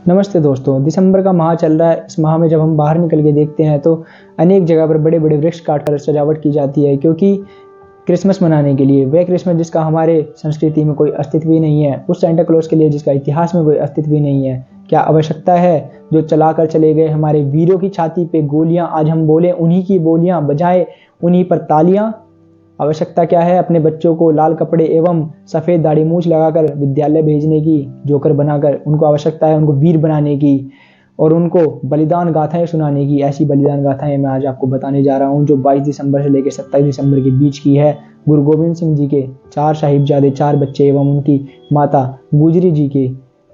नमस्ते दोस्तों, दिसंबर का माह चल रहा है। इस माह में जब हम बाहर निकल के देखते हैं तो अनेक जगह पर बड़े-बड़े वृक्ष काटकर सजावट की जाती है, क्योंकि क्रिसमस मनाने के लिए। वह क्रिसमस जिसका हमारे संस्कृति में कोई अस्तित्व ही नहीं है, उस सैंटा क्लॉज के लिए जिसका इतिहास में कोई अस्तित्व ही नहीं है। क्या आवश्यकता है जो चलाकर चले गए हमारे वीरों की छाती पे गोलियाँ, आज हम बोलें उन्हीं की बोलियाँ, बजाएँ उन्हीं पर तालियाँ? आवश्यकता क्या है अपने बच्चों को लाल कपड़े एवं सफ़ेद दाढ़ी मूंछ लगाकर विद्यालय भेजने की, जोकर बनाकर? उनको आवश्यकता है उनको वीर बनाने की और उनको बलिदान गाथाएं सुनाने की। ऐसी बलिदान गाथाएं मैं आज आपको बताने जा रहा हूं, जो 22 दिसंबर से लेकर 27 दिसंबर के बीच की है। गुरु गोविंद सिंह जी के 4 साहिबजादे, 4 बच्चे एवं उनकी माता गुजरी जी के,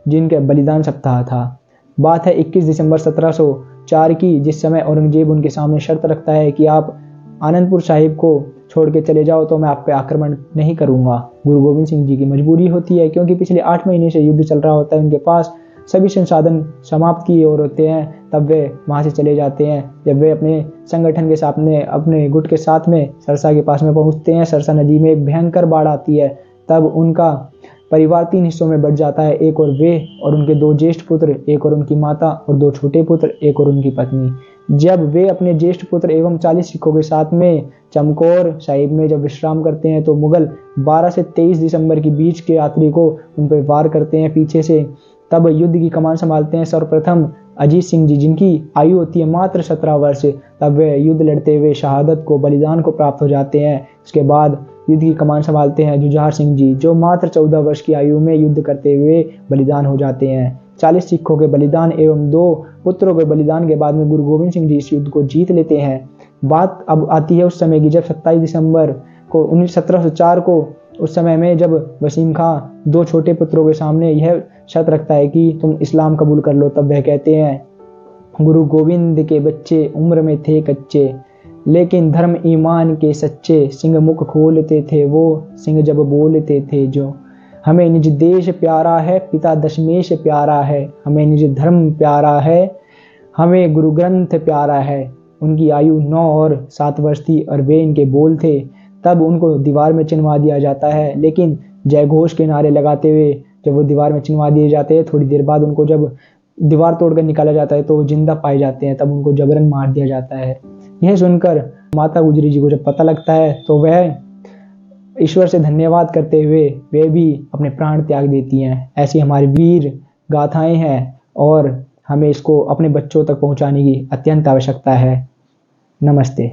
जिनके बलिदान सप्ताह था। बात है 21 दिसंबर 1704 की, जिस समय औरंगजेब उनके सामने शर्त रखता है कि आप आनंदपुर साहिब को छोड़ के चले जाओ तो मैं आप पे आक्रमण नहीं करूंगा। गुरु गोविंद सिंह जी की मजबूरी होती है, क्योंकि पिछले 8 महीने से युद्ध चल रहा होता है, उनके पास सभी संसाधन समाप्त किए और होते हैं, तब वे वहां से चले जाते हैं। जब वे अपने संगठन के साथ में, अपने गुट के साथ में सरसा के पास में पहुंचते हैं, सरसा नदी में एक भयंकर बाढ़ आती है। तब उनका परिवार 3 हिस्सों में बढ़ जाता है, एक और वे और उनके 2 ज्येष्ठ पुत्र, एक और उनकी माता और 2 छोटे पुत्र, एक और उनकी पत्नी। जब वे अपने ज्येष्ठ पुत्र एवं 40 सिखों के साथ में चमकौर साहिब में जब विश्राम करते हैं, तो मुगल 12 से 23 दिसंबर के बीच के रात्रि को उन पर वार करते हैं पीछे से। तब युद्ध की कमान संभालते हैं सर्वप्रथम अजीत सिंह जी, जिनकी आयु होती है मात्र 17 वर्ष। तब वे युद्ध लड़ते हुए शहादत को, बलिदान को प्राप्त हो जाते हैं। उसके बाद युद्ध की कमान संभालते हैं जुझार सिंह जी, जो मात्र 14 वर्ष की आयु में युद्ध करते हुए बलिदान हो जाते हैं। 40 सिखों के बलिदान एवं 2 पुत्रों के बलिदान के बाद में गुरु गोविंद सिंह जी इस युद्ध को जीत लेते हैं। बात अब आती है उस समय की, जब 27 दिसंबर को 1704 को, उस समय में जब वसीम खां 2 छोटे पुत्रों के सामने यह शर्त रखता है कि तुम इस्लाम कबूल कर लो, तब वह कहते हैं, गुरु गोविंद के बच्चे उम्र में थे कच्चे, लेकिन धर्म ईमान के सच्चे, सिंह मुख खोलते थे वो, सिंह जब बोलते थे जो। हमें निज देश प्यारा है, पिता दशमेश प्यारा है, हमें निज धर्म प्यारा है, हमें गुरु ग्रंथ प्यारा है। उनकी आयु 9 और 7 वर्ष थी और वे इनके बोल थे। तब उनको दीवार में चिनवा दिया जाता है, लेकिन जय घोष के नारे लगाते हुए जब वो दीवार में चिनवा दिए जाते हैं, थोड़ी देर बाद उनको जब दीवार तोड़कर निकाला जाता है तो वो जिंदा पाए जाते हैं। तब उनको जबरन मार दिया जाता है। यह सुनकर माता गुजरी जी को जब पता लगता है, तो वह ईश्वर से धन्यवाद करते हुए वे भी अपने प्राण त्याग देती हैं। ऐसी हमारी वीर गाथाएं हैं और हमें इसको अपने बच्चों तक पहुंचाने की अत्यंत आवश्यकता है। नमस्ते।